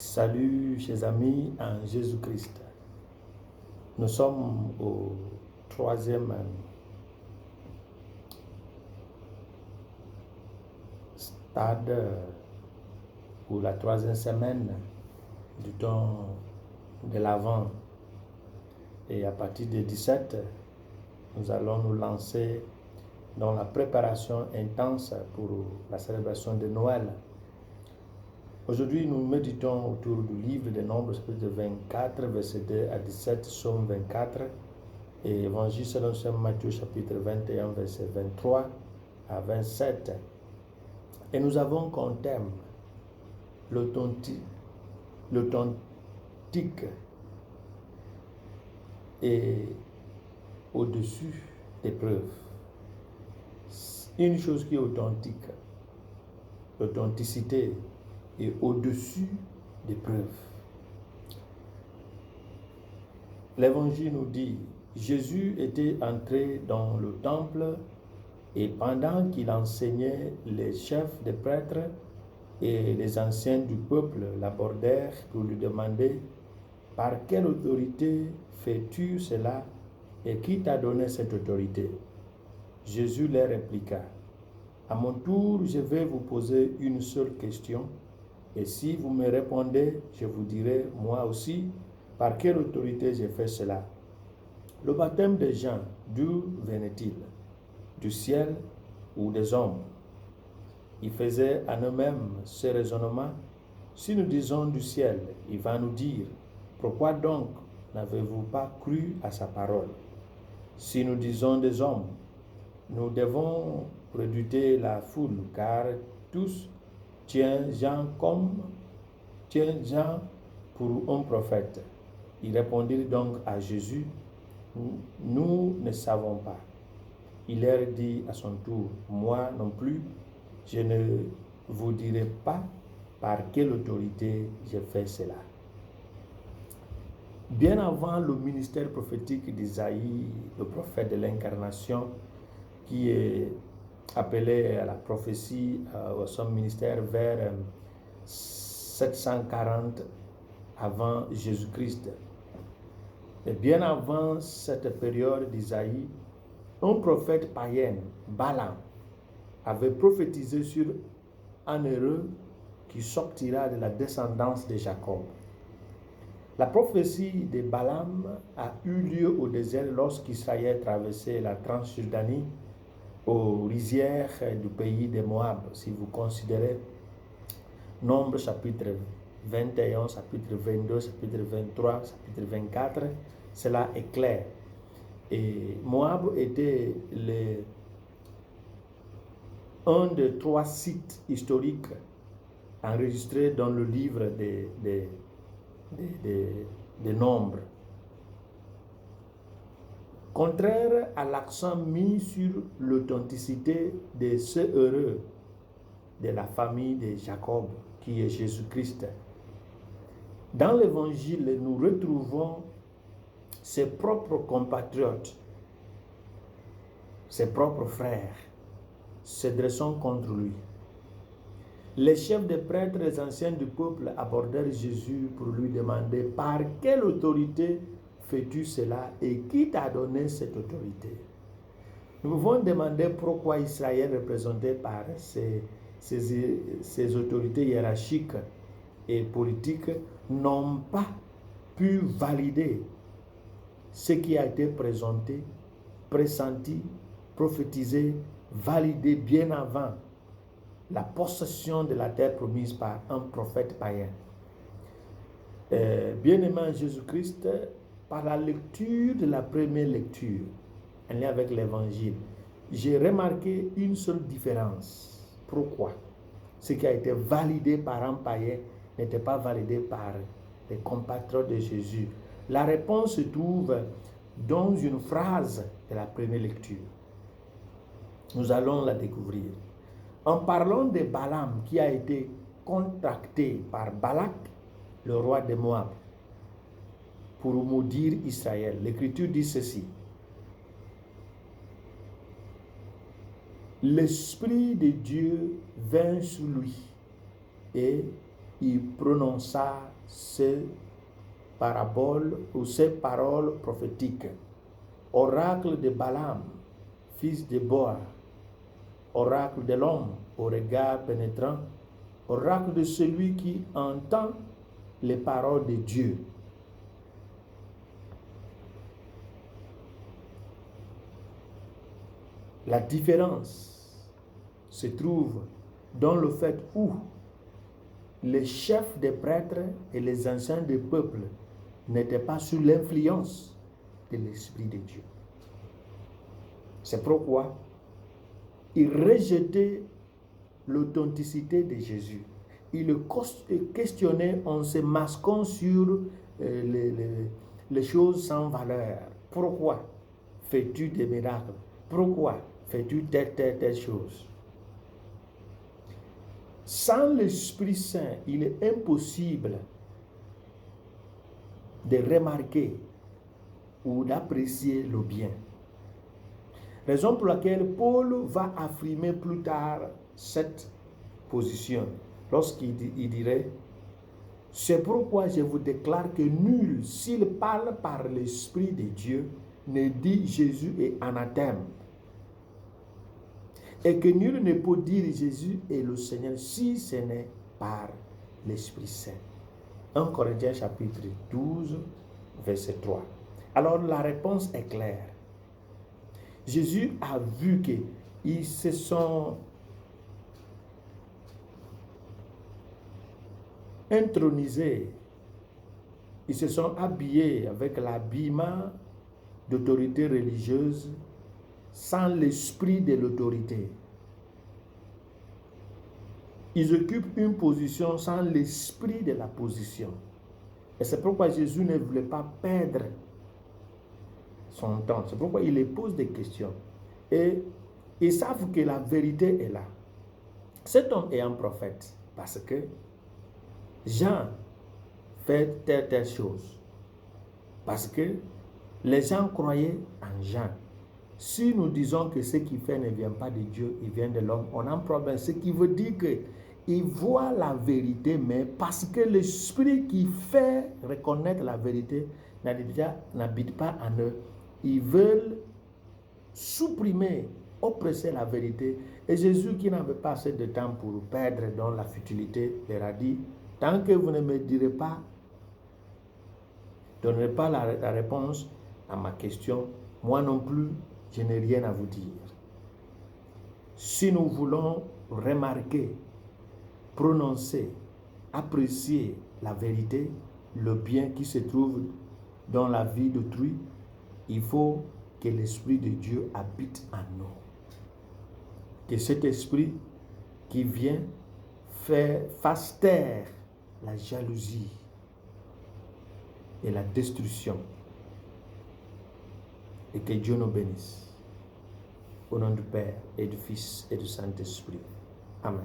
Salut chers amis en Jésus-Christ. Nous sommes au troisième stade ou la troisième semaine du temps de l'Avent. Et à partir de 17, nous allons nous lancer dans la préparation intense pour la célébration de Noël. Aujourd'hui, nous méditons autour du livre des Nombres, chapitre 24, verset 2 à 17, Psaume 24, et Évangile selon Saint Matthieu, chapitre 21, verset 23 à 27. Et nous avons comme thème l'authentique et au-dessus des preuves. Une chose qui est authentique, l'authenticité et au-dessus des preuves. L'Évangile nous dit, Jésus était entré dans le temple et pendant qu'il enseignait, les chefs des prêtres et les anciens du peuple l'abordèrent pour lui demander « Par quelle autorité fais-tu cela et qui t'a donné cette autorité ?» Jésus leur répliqua « À mon tour, je vais vous poser une seule question. Et si vous me répondez, je vous dirai, moi aussi, par quelle autorité j'ai fait cela. Le baptême de Jean, d'où venait-il? Du ciel ou des hommes? Ils faisaient à eux-mêmes ce raisonnement. Si nous disons du ciel, il va nous dire, pourquoi donc n'avez-vous pas cru à sa parole? Si nous disons des hommes, nous devons redouter la foule, car tous tiennent Jean pour un prophète. Ils répondirent donc à Jésus, nous ne savons pas. Il leur dit à son tour, moi non plus, je ne vous dirai pas par quelle autorité j'ai fait cela. Bien avant le ministère prophétique d'Isaïe, le prophète de l'incarnation, qui est appelé à la prophétie, son ministère vers 740 avant Jésus-Christ. Et bien avant cette période d'Isaïe, un prophète païen, Balaam, avait prophétisé sur un heureux qui sortira de la descendance de Jacob. La prophétie de Balaam a eu lieu au désert lorsqu'Israël traversait la Transjordanie aux rizières du pays de Moab. Si vous considérez Nombre chapitre 21, chapitre 22, chapitre 23, chapitre 24, cela est clair. Et Moab était un des 3 sites historiques enregistrés dans le livre des Nombres. Contraire à l'accent mis sur l'authenticité de ce heureux de la famille de Jacob, qui est Jésus-Christ. Dans l'Évangile, nous retrouvons ses propres compatriotes, ses propres frères, se dressant contre lui. Les chefs des prêtres, les anciens du peuple abordèrent Jésus pour lui demander « Par quelle autorité fais-tu cela et qui t'a donné cette autorité ?» Nous pouvons demander pourquoi Israël, représenté par ces autorités hiérarchiques et politiques, n'ont pas pu valider ce qui a été présenté, pressenti, prophétisé, validé bien avant la possession de la terre promise par un prophète païen. Bien-aimé en Jésus-Christ, par la lecture de la première lecture, en lien avec l'Évangile, j'ai remarqué une seule différence. Pourquoi? Ce qui a été validé par un païen n'était pas validé par les compatriotes de Jésus. La réponse se trouve dans une phrase de la première lecture. Nous allons la découvrir. En parlant de Balaam qui a été contracté par Balak, le roi de Moab, pour maudire Israël, l'Écriture dit ceci. L'Esprit de Dieu vint sur lui et il prononça ces paraboles ou ces paroles prophétiques. Oracle de Balaam, fils de Boa, oracle de l'homme au regard pénétrant, oracle de celui qui entend les paroles de Dieu. La différence se trouve dans le fait où les chefs des prêtres et les anciens du peuple n'étaient pas sous l'influence de l'Esprit de Dieu. C'est pourquoi ils rejetaient l'authenticité de Jésus. Ils le questionnaient en se masquant sur les choses sans valeur. Pourquoi fais-tu des miracles? Pourquoi fais-tu telle chose? Sans l'Esprit Saint, il est impossible de remarquer ou d'apprécier le bien. Raison pour laquelle Paul va affirmer plus tard cette position lorsqu'il dirait: c'est pourquoi je vous déclare que nul, s'il parle par l'Esprit de Dieu, ne dit Jésus est anathème, et que nul ne peut dire Jésus est le Seigneur si ce n'est par l'Esprit Saint. 1 Corinthiens chapitre 12, verset 3. Alors la réponse est claire. Jésus a vu qu'ils se sont intronisés, ils se sont habillés avec l'habillement d'autorité religieuse sans l'esprit de l'autorité. Ils occupent une position sans l'esprit de la position. Et c'est pourquoi Jésus ne voulait pas perdre son temps. C'est pourquoi il les pose des questions. Et ils savent que la vérité est là. Cet homme est un prophète parce que Jean fait telle chose. Parce que les gens croyaient en Jean. Si nous disons que ce qu'il fait ne vient pas de Dieu, il vient de l'homme, on a un problème. Ce qui veut dire qu'ils voient la vérité, mais parce que l'esprit qui fait reconnaître la vérité n'habite pas en eux. Ils veulent supprimer, oppresser la vérité. Et Jésus, qui n'avait pas assez de temps pour perdre dans la futilité, leur a dit: tant que vous ne me direz pas, donnerez pas la réponse à ma question, moi non plus, je n'ai rien à vous dire. Si nous voulons remarquer, prononcer, apprécier la vérité, le bien qui se trouve dans la vie d'autrui, il faut que l'Esprit de Dieu habite en nous. Que cet Esprit qui vient fasse taire la jalousie et la destruction. Et que Dieu nous bénisse. Au nom du Père et du Fils et du Saint-Esprit. Amen.